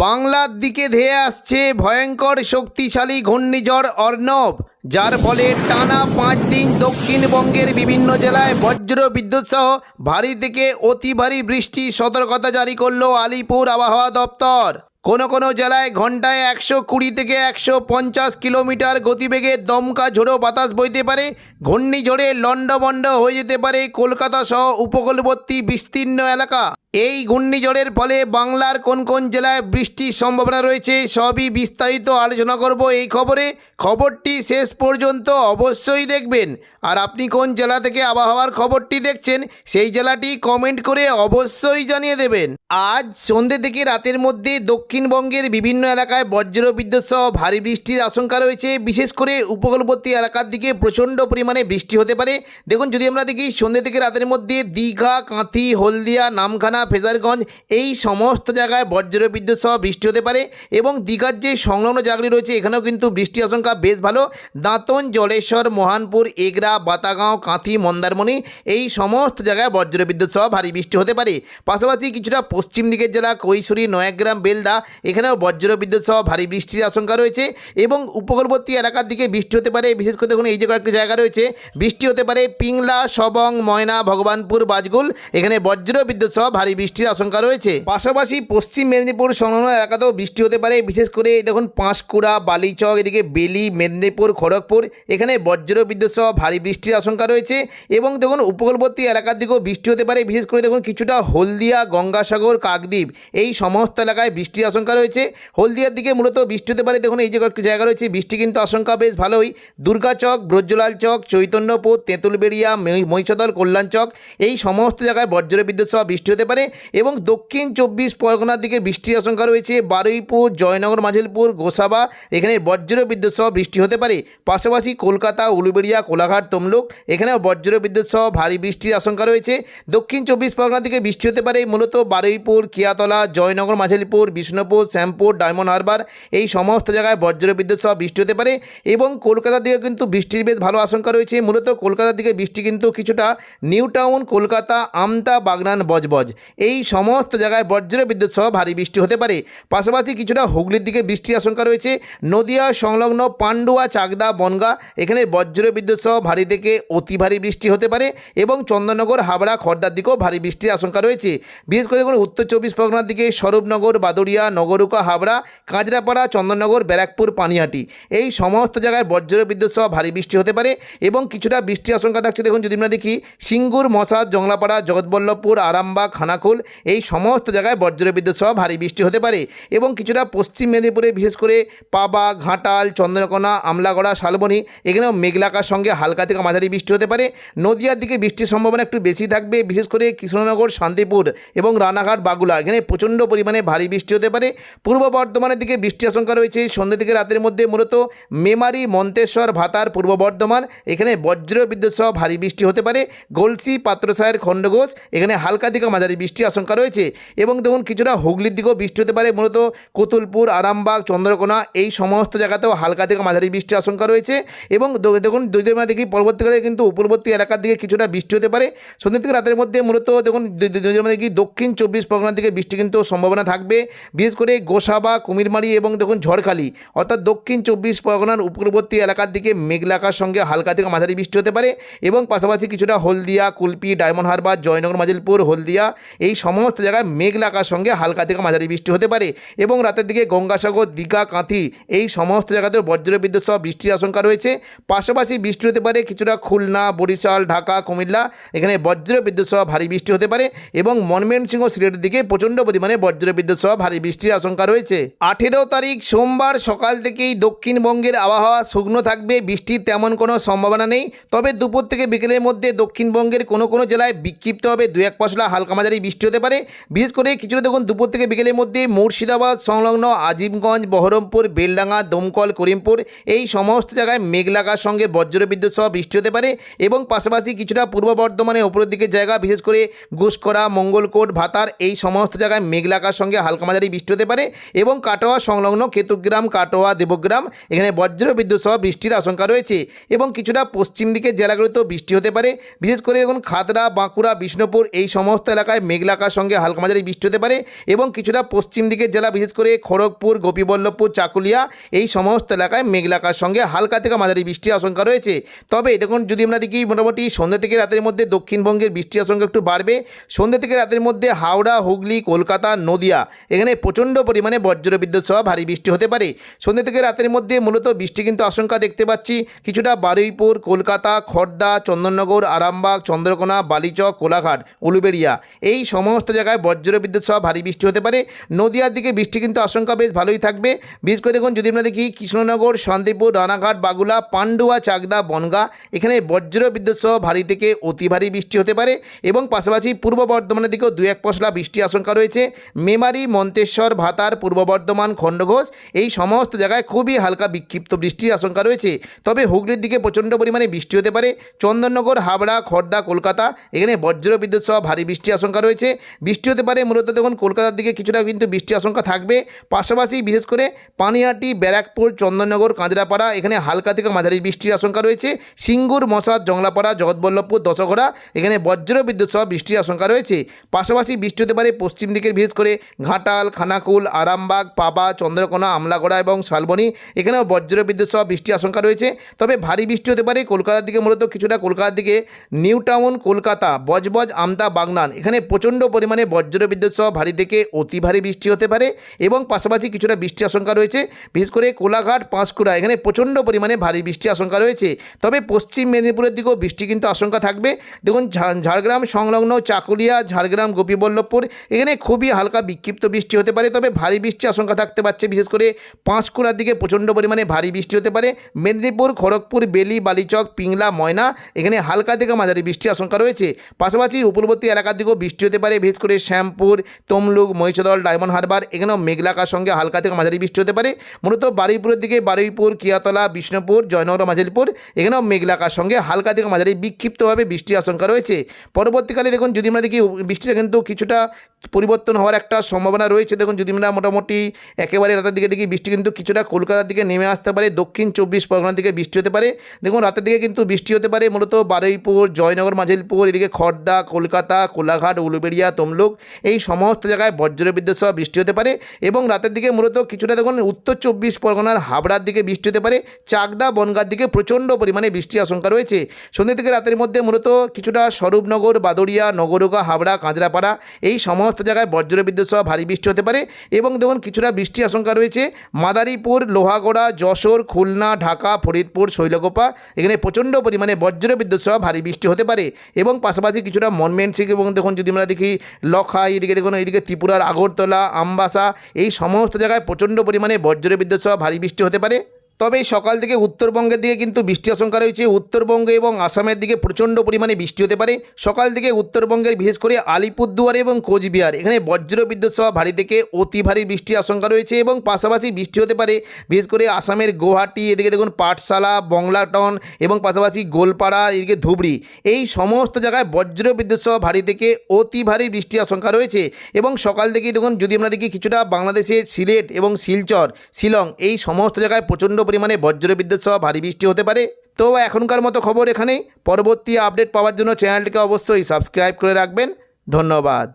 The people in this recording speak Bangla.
বাংলার দিকে ধেয়ে আসছে ভয়ঙ্কর শক্তিশালী ঘূর্ণিঝড় অর্ণব, যার ফলে টানা 5 দিন দক্ষিণবঙ্গের বিভিন্ন জেলায় বজ্র বিদ্যুৎ সহ ভারী থেকে অতি ভারী বৃষ্টির সতর্কতা জারি করল আলিপুর আবহাওয়া দপ্তর। কোনো জেলায় ঘন্টায় 120 থেকে 150 কিলোমিটার গতিবেগে দমকা ঝোড়ো বাতাস বইতে পারে। ঘূর্ণিঝড়ে লণ্ডভণ্ড হয়ে যেতে পারে কলকাতা সহ উপকূলবর্তী বিস্তীর্ণ এলাকা। এই ঘূর্ণিঝড়ের ফলে বাংলার কোন জেলায় বৃষ্টির সম্ভাবনা রয়েছে সবই বিস্তারিত আলোচনা করব এই খবরে। খবরটি শেষ পর্যন্ত অবশ্যই দেখবেন। আর আপনি কোন জেলা থেকে আবহাওয়ার খবরটি দেখছেন সেই জেলাটি কমেন্ট করে অবশ্যই জানিয়ে দেবেন। আজ সন্ধ্যে থেকে রাতের মধ্যে দক্ষিণবঙ্গের বিভিন্ন এলাকায় বজ্র বিদ্যুৎ সহ ভারী বৃষ্টির আশঙ্কা রয়েছে। বিশেষ করে উপকূলবর্তী এলাকার দিকে প্রচণ্ড পরিমাণে বৃষ্টি হতে পারে। দেখুন, যদি আমরা দেখি সন্ধ্যে থেকে রাতের মধ্যে দীঘা, কাঁথি, হলদিয়া, নামখানা, ফেজারগঞ্জ এই সমস্ত জায়গায় বজ্র বিদ্যুৎ সহ বৃষ্টি হতে পারে। এবং দীঘার যে সংলগ্ন জায়গাগুলি রয়েছে এখানেও কিন্তু বৃষ্টি আশঙ্কা বেশ ভালো। দাঁতন, জলেশ্বর, মহানপুর, এগরা, বাতাগাঁও, কাঁথি, মন্দারমণি এই সমস্ত জায়গায় বজ্র বিদ্যুৎ সহ ভারী বৃষ্টি হতে পারে। পাশাপাশি কিছুটা পশ্চিম দিকের জেলা কৈশোরী, নয়াগ্রাম, বেলদা এখানেও বজ্র বিদ্যুৎ সহ ভারী বৃষ্টির আশঙ্কা রয়েছে। এবং উপকূলবর্তী এলাকার দিকে বৃষ্টি হতে পারে। বিশেষ করে দেখুন, এই যে কয়েকটি জায়গা রয়েছে বৃষ্টি হতে পারে পিংলা, সবং, ময়না, ভগবানপুর, বাজগুল এখানে বজ্র বিদ্যুৎ সহ ভারী বৃষ্টির আশঙ্কা রয়েছে। পাশাপাশি পশ্চিম মেদিনীপুর সংলগ্ন এলাকাতেও বৃষ্টি হতে পারে। বিশেষ করে দেখুন পাঁশকুড়া, বালিচক, এদিকে বেলি, মেদিনীপুর, খড়গপুর এখানে বজ্র বিদ্যুৎ সহ ভারী বৃষ্টির আশঙ্কা রয়েছে। এবং দেখুন উপকূলবর্তী এলাকার দিকেও বৃষ্টি হতে পারে। বিশেষ করে দেখুন কিছুটা হলদিয়া, গঙ্গাসাগর, কাকদ্বীপ এই সমস্ত এলাকায় বৃষ্টির আশঙ্কা রয়েছে। হলদিয়ার দিকে মূলত বৃষ্টি হতে পারে। দেখুন এই যে কয়েকটি জায়গা রয়েছে বৃষ্টি কিন্তু আশঙ্কা বেশ ভালোই। দুর্গাচক, ব্রজলাল চক, চৈতন্যপুর, তেঁতুলবেড়িয়া, মহিষাদল, কল্যাণ চক এই সমস্ত জায়গায় বজ্র বিদ্যুৎ সহ বৃষ্টি হতে পারে। এবং দক্ষিণ 24 পরগনার দিকে বৃষ্টির আশঙ্কা রয়েছে। বারুইপুর, জয়নগর, মাঝিলপুর, গোসাবা এখানে বজ্র বিদ্যুৎ সহ বৃষ্টি হতে পারে। পাশাপাশি কলকাতা, উলুবেড়িয়া, কোলাঘাট, তমলুক এখানেও বজ্র বিদ্যুৎ সহ ভারী বৃষ্টির আশঙ্কা রয়েছে। দক্ষিণ 24 পরগনার দিকে বৃষ্টি হতে পারে মূলত বারুইপুর, কিয়াতলা, জয়নগর, মাঝিলপুর, বিষ্ণুপুর, শ্যামপুর, ডায়মন্ড হারবার এই সমস্ত জায়গায় বজ্র বিদ্যুৎ সহ বৃষ্টি হতে পারে। এবং কলকাতার দিকে কিন্তু বৃষ্টির বেশ ভালো আশঙ্কা রয়েছে। মূলত কলকাতার দিকে বৃষ্টি কিন্তু কিছুটা নিউ টাউন, কলকাতা, আমতা, বাগনান, বজবজ এই সমস্ত জায়গায় বজ্র বিদ্যুৎ সহ ভারী বৃষ্টি হতে পারে। পাশাপাশি কিছুটা হুগলির দিকে বৃষ্টির আশঙ্কা রয়েছে। নদিয়া সংলগ্ন পান্ডুয়া, চাকদা, বনগাঁ এখানে বজ্র বিদ্যুৎ সহ ভারী থেকে অতি ভারী বৃষ্টি হতে পারে। এবং চন্দননগর, হাবড়া, খড়দার দিকেও ভারী বৃষ্টির আশঙ্কা রয়েছে। বিশেষ করে দেখুন উত্তর 24 পরগনার দিকে স্বরূপনগর, বাদুড়িয়া, নগরুকা, হাবড়া, কাঁচরাপাড়া, চন্দননগর, ব্যারাকপুর, পানিহাটি এই সমস্ত জায়গায় বজ্র বিদ্যুৎ সহ ভারী বৃষ্টি হতে পারে। এবং কিছুটা বৃষ্টির আশঙ্কা থাকছে। দেখুন যদি আমরা দেখি সিঙ্গুর, মশাদ, জংলাপাড়া, জগৎবল্লভপুর, আরামবাগ, খানাকুল এই সমস্ত জায়গায় বজ্র বিদ্যুৎ সহ ভারী বৃষ্টি হতে পারে। এবং কিছুটা পশ্চিম মেদিনীপুরে বিশেষ করে পাবা, ঘাটাল, চন্দ্রকোনা, আমলাগড়া, শালবনী এখানেও মেঘলাকার সঙ্গে হালকা থেকে মাঝারি বৃষ্টি হতে পারে। নদিয়ার দিকে বৃষ্টির সম্ভাবনা একটু বেশি থাকবে। বিশেষ করে কৃষ্ণনগর, শান্তিপুর এবং রানাঘাট, বাগুলা এখানে প্রচণ্ড পরিমাণে ভারী বৃষ্টি হতে পারে। পূর্ব বর্ধমানের দিকে বৃষ্টি আশঙ্কা রয়েছে। সন্ধ্যে থেকে রাতের মধ্যে মূলত মেমারি, মন্তেশ্বর, ভাতার, পূর্ব বর্ধমান এখানে বজ্র বিদ্যুৎ সহ ভারী বৃষ্টি হতে পারে। গলসি, পাত্রসায়ের, খণ্ডঘোষ এখানে হালকা থেকে মাঝারি বৃষ্টির আশঙ্কা রয়েছে। এবং দেখুন কিছুটা হুগলির দিকেও বৃষ্টি হতে পারে। মূলত কতুলপুর, আরামবাগ, চন্দ্রকোনা এই সমস্ত জায়গাতেও হালকা থেকে মাঝারি বৃষ্টির আশঙ্কা রয়েছে। এবং দেখুন যদি আমরা দেখি পরবর্তীকালে কিন্তু উপরবর্তী এলাকার দিকে কিছুটা বৃষ্টি হতে পারে। সন্ধ্যে থেকে রাতের মধ্যে মূলত দেখুন দেখি দক্ষিণ 24 পরগনার দিকে বৃষ্টি কিন্তু সম্ভাবনা থাকবে। বিশেষ করে গোসাবা, কুমিরমারি এবং দেখুন ঝড়খালি অর্থাৎ দক্ষিণ 24 পরগনার উপকূলবর্তী এলাকার দিকে মেঘলাকার সঙ্গে হালকা থেকে মাঝারি বৃষ্টি হতে পারে। এবং পাশাপাশি কিছুটা হলদিয়া, কুলপি, ডায়মন্ড হারবার, জয়নগর, মাজিলপুর, হলদিয়া এই সমস্ত জায়গায় মেঘলাকার সঙ্গে হালকা থেকে মাঝারি বৃষ্টি হতে পারে। এবং রাতের দিকে গঙ্গাসাগর, দীঘা, কাঁথি এই সমস্ত জায়গাতেও বজ্র বিদ্যুৎ সহ বৃষ্টির আশঙ্কা রয়েছে। পাশাপাশি বৃষ্টি হতে পারে কিছুটা খুলনা, বরিশাল, ঢাকা, কুমিল্লা এখানে বজ্র বিদ্যুৎ সহ ভারী বৃষ্টি হতে পারে। এবং ময়মনসিংহ, সিলেটের দিকে প্রচণ্ড পরিমাণে বজ্র বিদ্যুৎ সহ ভারী বৃষ্টির আশঙ্কা রয়েছে। 18 তারিখ সোমবার সকাল থেকেই দক্ষিণবঙ্গের আবহাওয়া শুকনো থাকবে। বৃষ্টির তেমন কোনো সম্ভাবনা নেই। তবে দুপুর থেকে বিকেলের মধ্যে দক্ষিণবঙ্গের কোনো জেলায় বিক্ষিপ্তভাবে 2-1 পশলা হালকা মাঝারি বৃষ্টি হতে পারে। বিশেষ করে কিছুটা দেখুন দুপুর থেকে বিকেলের মধ্যে মুর্শিদাবাদ সংলগ্ন আজিমগঞ্জ, বহরমপুর, বেলডাঙ্গা, দমকল, করিমপুর এই সমস্ত জায়গায় মেঘলাকার সঙ্গে বজ্র বিদ্যুৎ সহ বৃষ্টি হতে পারে। এবং পাশাপাশি কিছুটা পূর্ব বর্ধমানে উপরের দিকের জায়গা বিশেষ করে ঘুষকরা, মঙ্গলকোট, ভাতার এই সমস্ত জায়গায় মেঘলাকার সঙ্গে হালকা মাঝারি বৃষ্টি হতে পারে। এবং কাটোয়া সংলগ্ন কেতুগ্রাম, কাটোয়া, দেবগ্রাম এখানে বজ্র বিদ্যুৎ সহ বৃষ্টির আশঙ্কা রয়েছে। এবং কিছুটা পশ্চিম দিকের জেলাগুলিতেও বৃষ্টি হতে পারে। বিশেষ করে দেখুন খাতড়া, বাঁকুড়া, বিষ্ণুপুর এই সমস্ত এলাকায় মেঘলা আকাশ সঙ্গে হালকা মাঝারি বৃষ্টি হতে পারে এবং কিছুটা পশ্চিম দিকের জেলা বিশেষ করে খড়গপুর, গোপীবল্লভপুর, চাকুলিয়া এই সমস্ত এলাকায় মেঘলা আকাশ সঙ্গে হালকা থেকে মাঝারি বৃষ্টির আশঙ্কা রয়েছে। তবে দেখুন যদি আমরা দেখি মোটামুটি সন্ধ্যা থেকে রাতের মধ্যে দক্ষিণবঙ্গের বৃষ্টির আশঙ্কা একটু বাড়বে। সন্ধ্যা থেকে রাতের মধ্যে হাওড়া, হুগলি, কলকাতা, নদিয়া এখানে প্রচণ্ড পরিমাণে বজ্রবিদ্যুৎ সহ ভারী বৃষ্টি হতে পারে। সন্ধ্যা থেকে রাতের মধ্যে মূলত বৃষ্টি কিন্তু আশঙ্কা দেখতে পাচ্ছি কিছুটা বারুইপুর, কলকাতা, খড়দা, চন্দননগর, আরামবাগ, চন্দ্রকোনা, বালিচক, কোলাঘাট, উলুবেড়িয়া এই সমস্ত জায়গায় বজ্রবিদ্যুৎ সহ ভারী বৃষ্টি হতে পারে। নদিয়ার দিকে বৃষ্টি কিন্তু আশঙ্কা বেশ ভালোই থাকবে। বিশেষ করে দেখুন যদি আমরা দেখি কৃষ্ণনগর, শান্তিপুর, রানাঘাট, বাগুলা, পান্ডুয়া, চাকদা, বনগাঁ এখানে বজ্রবিদ্যুৎ সহ ভারী থেকে অতি ভারী বৃষ্টি হতে পারে এবং পাশাপাশি পূর্ব বর্ধমানের দিকেও 2-1 পশলা বৃষ্টি আশঙ্কা রয়েছে। মেমারি, মন্তেশ্বর, ভাতার, পূর্ব বর্ধমান, খণ্ডঘোষ এই সমস্ত জায়গায় খুবই হালকা বিক্ষিপ্ত বৃষ্টির আশঙ্কা রয়েছে। তবে হুগলির দিকে প্রচণ্ড পরিমাণে বৃষ্টি হতে পারে। চন্দননগর, হাবড়া, খড়দা, কলকাতা এখানে বজ্রবিদ্যুৎ সহ ভারী বৃষ্টির আশঙ্কা রয়েছে। বৃষ্টি হতে পারে মূলত দেখুন কলকাতার দিকে কিছুটা কিন্তু বৃষ্টির আশঙ্কা থাকবে। পাশাপাশি বিশেষ করে পানিহাটি, ব্যারাকপুর, চন্দননগর, কাঁচরাপাড়া এখানে হালকা থেকে মাঝারি বৃষ্টির আশঙ্কা রয়েছে। সিঙ্গুর, মশাদ, জংলাপাড়া, জগৎবল্লভপুর, দশঘোড়া এখানে বজ্রবিদ্যুৎ সহ বৃষ্টির আশঙ্কা রয়েছে। পাশাপাশি বৃষ্টি হতে পারে পশ্চিম দিকের বিশেষ করে ঘাটাল, খানাকুল, আরামবাগ, পাবা, চন্দ্রকোনা, আমলাগড়া এবং শালবনী এখানেও বজ্রবিদ্যুৎ সহ বৃষ্টির আশঙ্কা রয়েছে। তবে ভারী বৃষ্টি হতে পারে কলকাতার দিকে মূলত কিছুটা কলকাতার দিকে নিউ টাউন, কলকাতা, বজবজ, আমতা, বাগনান এখানে প্রচণ্ড পরিমাণে বজ্রবিদ্যুৎ সহ ভারী থেকে অতি ভারী বৃষ্টি হতে পারে এবং পাশাপাশি কিছুটা বৃষ্টির আশঙ্কা রয়েছে বিশেষ করে কোলাঘাট, পাঁশকুড়া এখানে প্রচণ্ড পরিমাণে ভারী বৃষ্টির আশঙ্কা রয়েছে। তবে পশ্চিম মেদিনীপুরের দিকেও বৃষ্টি কিন্তু আশঙ্কা থাকবে। দেখুন ঝাড়গ্রাম সংলগ্ন চাকুলিয়া, ঝাড়গ্রাম, গোপীবল্লভপুর এখানে খুবই হালকা বিক্ষিপ্ত বৃষ্টি হতে পারে। তবে ভারী বৃষ্টির আশঙ্কা থাকতে পারছে বিশেষ করে পাঁশকুড়ার দিকে প্রচণ্ড পরিমাণে ভারী বৃষ্টি হতে পারে। মেদিনীপুর, খড়গপুর, বেলি, বালিচক, পিংলা, ময়না এখানে হালকা থেকে মাঝারি বৃষ্টির আশঙ্কা রয়েছে। পাশাপাশি উপকূলবর্তী এলাকার দিকেও বৃষ্টি হতে পারে বিশেষ করে শ্যামপুর, তমলুক, মহিষাদল, ডায়মন্ড হারবার এখানেও মেঘলা আকাশ সঙ্গে হালকা থেকে মাঝারি বৃষ্টি হতে পারে। মূলত বারুইপুরের দিকে বারুইপুর, কিয়াতলা, বিষ্ণুপুর, জয়নগর, মাঝিলপুর এখানেও মেঘলা আকাশ সঙ্গে হালকা থেকে মাঝারি বিক্ষিপ্তভাবে বৃষ্টির আশঙ্কা রয়েছে। পরবর্তীকালে দেখুন যদি আমরা দেখি বৃষ্টিটা কিন্তু কিছুটা পরিবর্তন হওয়ার একটা সম্ভাবনা রয়েছে। দেখুন যদি আমরা মোটামুটি একেবারে রাতের দিকে দেখি বৃষ্টি কিন্তু কিছুটা কলকাতার দিকে নেমে আসতে পারে, দক্ষিণ 24 পরগনার দিকে বৃষ্টি হতে পারে। দেখুন রাতের দিকে কিন্তু বৃষ্টি হতে পারে মূলত বারুইপুর, জয়নগর, মাঝিলপুর এদিকে খড়দা, কলকাতা, কোলাঘাট, উলুবেড়িয়া, তমলুক এই সমস্ত জায়গায় বজ্রবিদ্যুৎ সহ বৃষ্টি হতে পারে এবং রাতের দিকে মূলত কিছুটা দেখুন উত্তর 24 পরগনার হাবড়ার দিকে বৃষ্টি হতে পারে। চাকদা, বনগাঁর দিকে প্রচণ্ড পরিমাণে বৃষ্টির আশঙ্কা রয়েছে। সন্ধ্যা থেকে রাতের মধ্যে মূলত কিছুটা স্বরূপনগর, বাদুড়িয়া, নগরুকা, হাবড়া, কাঁচরাপাড়া এই সমস্ত জায়গায় বজ্রবিদ্যুৎ সহ ভারী বৃষ্টি হতে পারে এবং দেখুন কিছুটা বৃষ্টির আশঙ্কা রয়েছে মাদারীপুর, লোহাগড়া, যশোর, খুলনা, ঢাকা, ফরিদপুর, শৈলকুপা এখানে প্রচণ্ড পরিমাণে বজ্রবিদ্যুৎ সহ ভারী বৃষ্টি হতে পারে এবং পাশাপাশি কিছুটা ময়মনসিংহ এবং দেখুন যদি আমরা দেখি লখাই এদিকে দেখুন এইদিকে ত্রিপুরার আগরতলা, আমবাসা এই সমস্ত জায়গায় প্রচণ্ড পরিমাণে বজ্রবিদ্যুৎ সহ ভারী বৃষ্টি হতে পারে। তবে সকাল থেকে উত্তরবঙ্গের দিকে কিন্তু বৃষ্টি আশঙ্কা রয়েছে। উত্তরবঙ্গে এবং আসামের দিকে প্রচণ্ড পরিমাণে বৃষ্টি হতে পারে। সকাল থেকে উত্তরবঙ্গের বিশেষ করে আলিপুরদুয়ার এবং কোচবিহার এখানে বজ্রবিদ্যুৎ সহ ভারী থেকে অতি ভারী বৃষ্টির আশঙ্কা রয়েছে এবং পাশাপাশি বৃষ্টি হতে পারে বিশেষ করে আসামের গুয়াহাটি এদিকে দেখুন পাঠশালা, বংলাটন এবং পাশাপাশি গোলপাড়া এদিকে ধুবড়ি এই সমস্ত জায়গায় বজ্রবিদ্যুৎ সহ ভারী থেকে অতি ভারী বৃষ্টির আশঙ্কা রয়েছে এবং সকাল থেকেই দেখুন যদি আমরা দেখি কিছুটা বাংলাদেশের সিলেট এবং শিলচর, শিলং এই সমস্ত জায়গায় প্রচণ্ড পরিমাণে বজ্রবিদ্যুৎ সহ ভারী বৃষ্টি হতে পারে। তো এখনকার মতো খবর এখানেই। পরবর্তী আপডেট পাওয়ার জন্য চ্যানেলটিকে অবশ্যই সাবস্ক্রাইব করে রাখবেন। ধন্যবাদ।